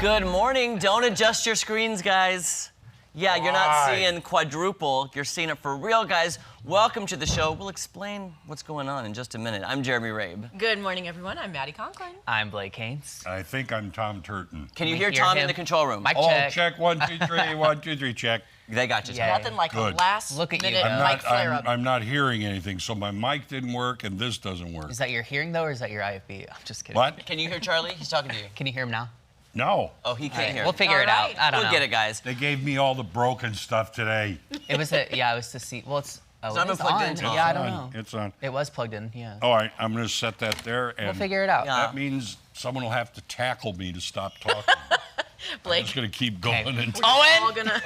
Good morning. Don't adjust your screens, guys. Yeah, you're not seeing quadruple. You're seeing it for real, guys. Welcome to the show. We'll explain what's going on in just a minute. I'm Jeremy Rabe. Good morning, everyone. I'm Maddie Conklin. I'm Blake Haynes. I think I'm Tom Turton. Can you hear Tom in the control room? Mic Oh, check. check 1, 2, 3, 1, 2, 3, check. They got you. Yeah. Nothing like Good. a last Look at you, minute though. mic flare-up. I'm not hearing anything, so my mic didn't work and this doesn't work. Is that your hearing, though, or is that your IFB? I'm just kidding. What? Can you hear Charlie? He's talking to you. Can you hear him now? No. Oh, he can't hear. We'll figure it out. Alright. I don't We'll know. get it, guys. They gave me all the broken stuff today. It was it was to see. Well, it's. Oh, not it is been plugged on. in, Tom. Yeah, I don't It's know. on. It's on. It was plugged in, yeah. All right, I'm going to set that there. And We'll figure it out. Yeah. that means someone will have to tackle me to stop talking. I'm Blake, just going to keep going Okay. until... all gonna.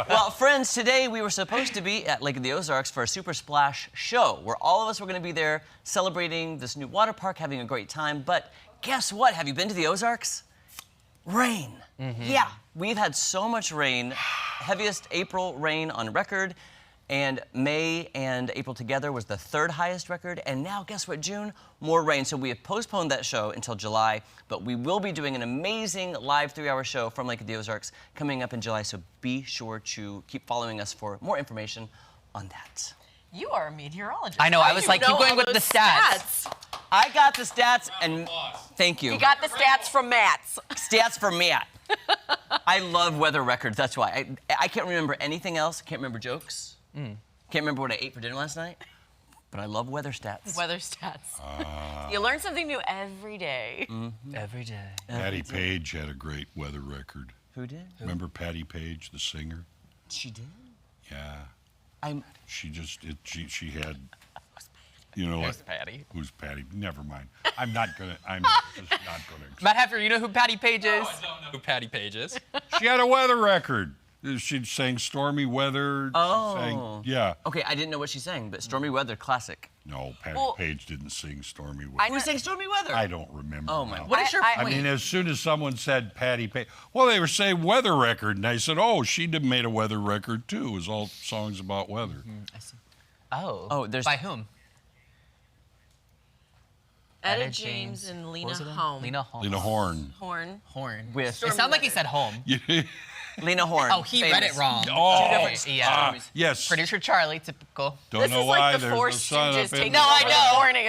Well, friends, today we were supposed to be at Lake of the Ozarks for a Super Splash show, where all of us were going to be there celebrating this new water park, having a great time. But guess what? Have you been to the Ozarks? Rain. Yeah, we've had so much rain, heaviest April rain on record, and May and April together was the third highest record, and now guess what, June? More rain, so we have postponed that show until July, but we will be doing an amazing live 3-hour show from Lake of the Ozarks coming up in July, so be sure to keep following us for more information on that. You are a meteorologist. I know, How I do was you like, know keep going all with the those stats. I got the stats, and thank you. You got the stats from Matt's. Stats for Matt. I love weather records, that's why. I can't remember anything else, can't remember jokes. Can't remember what I ate for dinner last night, but I love weather stats. Weather stats. You learn something new every day. Every day. Patty Page had a great weather record. Who did? Remember Patty Page, the singer? She did? Yeah. She had, you know, There's Patty. who's Patty? Never mind. I'm just not gonna. Matt Heffer, you know who Patty Page is? I don't know who Patty Page is. She had a weather record. She sang stormy weather. Oh. She sang, yeah. Okay, I didn't know what she sang, but Stormy Weather, classic. No, Patty Well, Page didn't sing stormy weather. Who sang Stormy Weather? I don't remember. Oh my, now. what is your I- I point? mean, as soon as someone said Patty Page, well, they were saying weather record, and I said, oh, she did made a weather record too. It was all songs about weather. I see. Oh. Oh, there's- By whom? Etta James and What Lena was it again? Holmes. Lena Holmes. Lena Horn. Horn. Horn. With- It sounded like he said home. Lena Horne. Oh, he read it famous. wrong. Oh, different yeah. stories. yes. Producer Charlie, typical. Don't This know is why. like the There's Four the sun Stooges up in taking the over I know. the morning.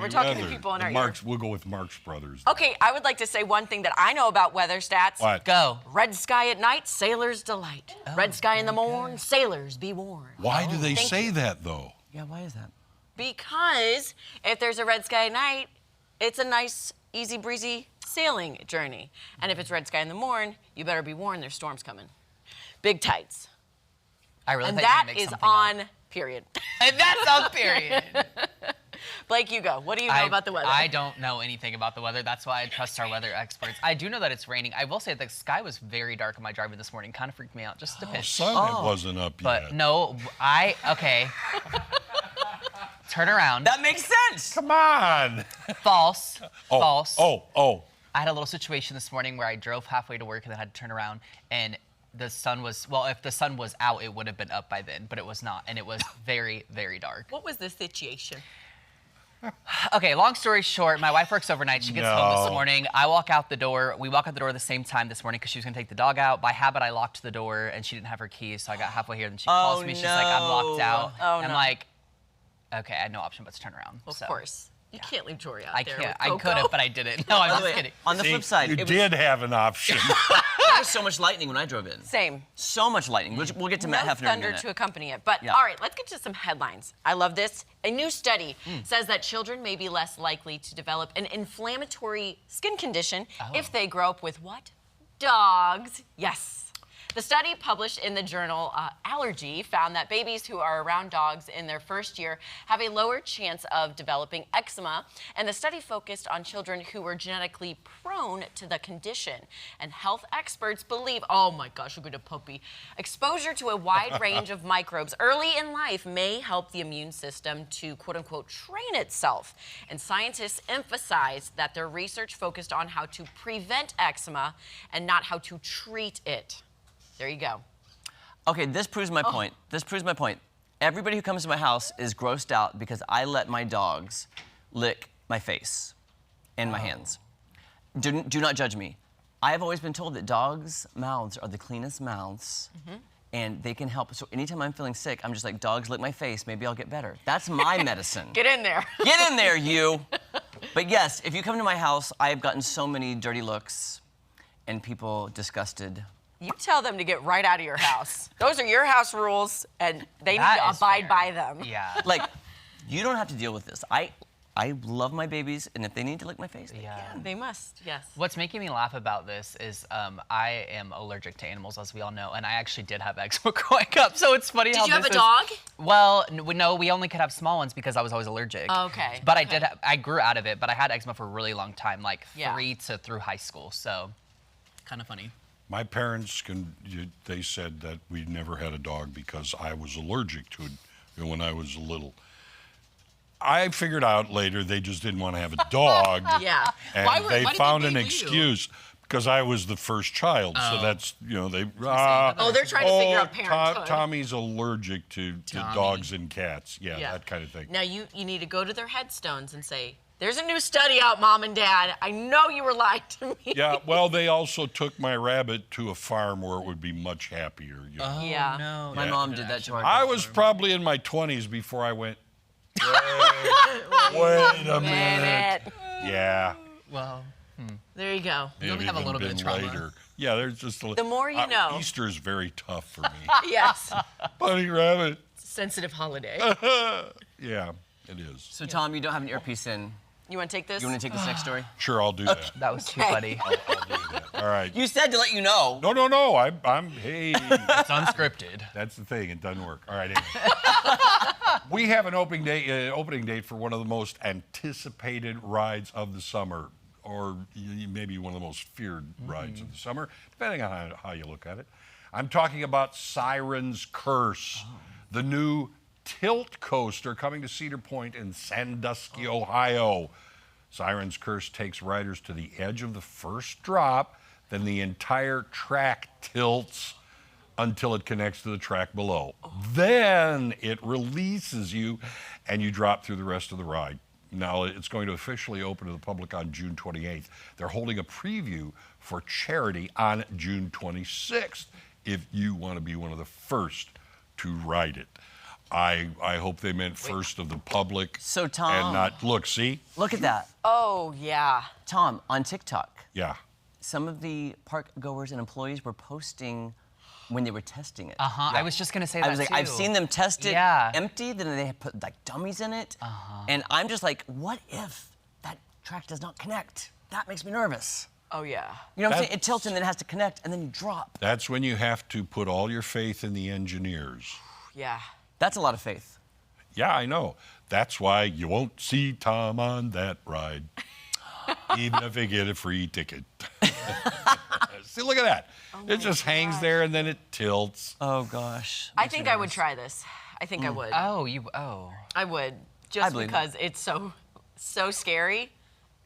We're talking to weather. people in our ear. Marx, we'll go with Marx Brothers. Okay, I would like to say one thing that I know about weather stats. What? Go. Red sky at night, sailors delight. Red sky in the morn, sailors be warned. Why do they Thank say you. that though? Yeah, why is that? Because if there's a red sky at night, it's a nice, easy breezy sailing journey. And if it's red sky in the morn, you better be warned there's storms coming. Big tides. I really And thought you were that gonna make is something on up. period. And that's on period. Blake, you go. What do you know about the weather? I don't know anything about the weather. That's why I trust our weather experts. I do know that it's raining. I will say the sky was very dark on my driving this morning. Kind of freaked me out just a bit. Sun Oh. it wasn't up But yet. no, okay. Turn around. That makes sense. Come on. False. Oh, False. Oh. I had a little situation this morning where I drove halfway to work and then had to turn around and the sun was, well, if the sun was out, it would have been up by then, but it was not. And it was very, very dark. What was the situation? Okay, long story short, my wife works overnight. She gets home this No. morning. I walk out the door. We walk out the door at the same time this morning because she was going to take the dog out. By habit, I locked the door and she didn't have her keys. So I got halfway here and she calls me. She's like, I'm locked out. Oh, and I'm no. like, okay, I had no option but to turn around. Of So, course. You can't leave Jory out I there. can't. with I Coco. could have, but I didn't. No, I'm By the just way, kidding. on the flip side, You it did have an option. there was so much lightning when I drove in. Same. So much lightning. We'll get to Matt No Hefner in a thunder minute. to accompany it. But Yeah. all right, let's get to some headlines. I love this. A new study says that children may be less likely to develop an inflammatory skin condition if they grow up with what? Dogs. Yes. The study published in the journal Allergy found that babies who are around dogs in their first year have a lower chance of developing eczema, and the study focused on children who were genetically prone to the condition. And health experts believe, oh my gosh, look at a puppy, exposure to a wide range of microbes early in life may help the immune system to quote unquote train itself. And scientists emphasized that their research focused on how to prevent eczema and not how to treat it. There you go. Okay, this proves my point. This proves my point. Everybody who comes to my house is grossed out because I let my dogs lick my face and my hands. do not judge me. I have always been told that dogs' mouths are the cleanest mouths, and they can help. So anytime I'm feeling sick, I'm just like, dogs, lick my face. Maybe I'll get better. That's my medicine. Get in there. Get in there, you. But yes, if you come to my house, I have gotten so many dirty looks and people disgusted. You tell them to get right out of your house. Those are your house rules, and they need That to is abide fair. by them. Yeah. Like, you don't have to deal with this. I love my babies, and if they need to lick my face, they Yeah. can. They must, yes. What's making me laugh about this is I am allergic to animals, as we all know, and I actually did have eczema growing up. So it's funny how Did you have this a dog? Well, no, we only could have small ones because I was always allergic. Okay, But okay. I grew out of it, but I had eczema for a really long time, like Yeah. 3 to through high school. So, kind of funny. My parents they said that we never had a dog because I was allergic to it when I was little. I figured out later they just didn't want to have a dog. Yeah. And Why did they they found an leave you? excuse because I was the first child. So that's, they. Oh, they're trying to figure out parenthood. Tommy's allergic to dogs and cats. Yeah, Yeah. that kind of thing. Now you need to go to their headstones and say, there's a new study out, Mom and Dad. I know you were lying to me. Yeah, well, they also took my rabbit to a farm where it would be much happier. Oh, Yeah. no. My Yeah. mom did that to our I was probably in my 20s before I went, wait a minute. Yeah. Well, There you go. It only have a even little bit of been trauma. later. Yeah, there's just a The more you know. Easter is very tough for me. Yes. Bunny rabbit. Sensitive holiday. Yeah, it is. So Tom, you don't have an earpiece in. You want to take this? You want to take this next story? Sure, I'll do that. that was too Okay. funny. I'll do that. All right. You said to let you know. No. Hey, It's unscripted. that's the thing. It doesn't work. All right. Anyway. We have an opening date for one of the most anticipated rides of the summer, or maybe one of the most feared rides of the summer, depending on how you look at it. I'm talking about Siren's Curse, the new tilt coaster coming to Cedar Point in Sandusky, Ohio. Siren's Curse takes riders to the edge of the first drop, then the entire track tilts until it connects to the track below. Then it releases you and you drop through the rest of the ride. Now, it's going to officially open to the public on June 28th. They're holding a preview for charity on June 26th if you want to be one of the first to ride it. I hope they meant first of the public. So, Tom- And not, look, see? Look at that. Oh, yeah. Tom, on TikTok, Yeah. some of the park goers and employees were posting when they were testing it. I was just gonna say that I was like, too. I've seen them test it Yeah. empty, then they put like dummies in it. And I'm just like, what if that track does not connect? That makes me nervous. Oh, yeah. You know what I'm saying? It That's- tilts and then it has to connect and then you drop. That's when you have to put all your faith in the engineers. Yeah. That's a lot of faith. Yeah, I know. That's why you won't see Tom on that ride, even if they get a free ticket. See, look at that. It just hangs there and then it tilts. Oh gosh. I think I would try this. I think I would. Oh. I would. Just believe it. because it's so scary.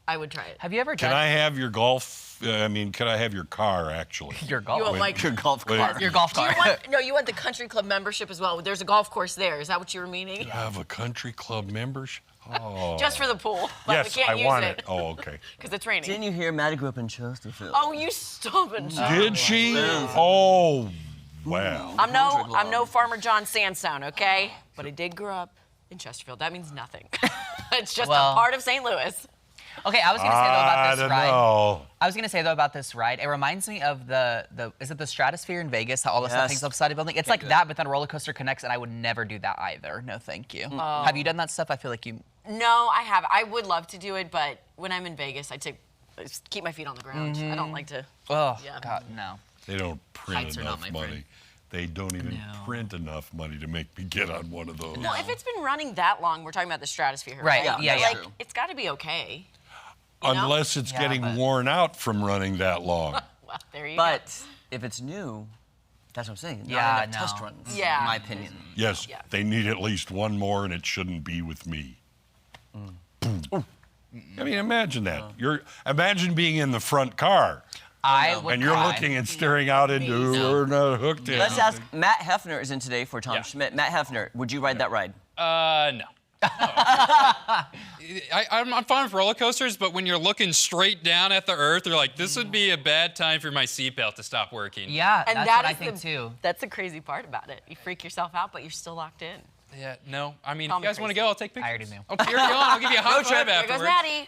I would try it. Have you ever Can done I have your can I have your car, actually? your golf? You want my Your golf Wait. cart. Your golf Do you cart. want, no, you want the country club membership as well. There's a golf course there. Is that what you were meaning? Have a country club membership? Oh. Just for the pool. But yes, we can't I use want it it. Oh, okay. because it's raining. Didn't you hear Maddie grew up in Chesterfield? Oh, you stupid. Did she? Oh, wow. I'm no Farmer John Sandstone, okay? But I did grow up in Chesterfield. That means nothing. It's just Well- a part of St. Louis. Okay, I was gonna say though about I this don't ride. know. I was gonna say though about this ride. It reminds me of the is it the Stratosphere in Vegas? How all the stuff Yes. hangs upside a building. It's like that, but then a roller coaster connects, and I would never do that either. No, thank you. Have you done that stuff? I feel like you. No, I have. I would love to do it, but when I'm in Vegas, I just keep my feet on the ground. I don't like to. Oh Yeah. God, no. They don't print Heights are not enough my money. friend. They don't even print enough money to make me get on one of those. Well, if it's been running that long, we're talking about the Stratosphere. Right, Yeah, yeah, that's yeah. true. It's got to be okay. You know? Unless it's Yeah, getting but- worn out from running that long. Well, there you But if it's new, that's what I'm saying. Not Yeah, enough test no. runs, Yeah. in my opinion. Yes, Yeah. they need at least one more, and it shouldn't be with me. Boom. I mean, imagine that. Imagine being in the front car, I would. and you're cry. looking and staring out into. We're not hooked in. Let's ask, Matt Hefner is in today for Tom Yeah. Schmidt. Matt Hefner, would you ride that ride? No. I'm fine with roller coasters, but when you're looking straight down at the earth, you're like, this would be a bad time for my seatbelt to stop working. Yeah, And that's that what I is think too. That's the crazy part about it. You freak yourself out, but you're still locked in. Yeah, no. I mean, Call if me you guys want to crazy. go, I'll take pictures. I already knew. Oh, you're going. I'll give you a high Road trip. five There goes afterwards. Maddie.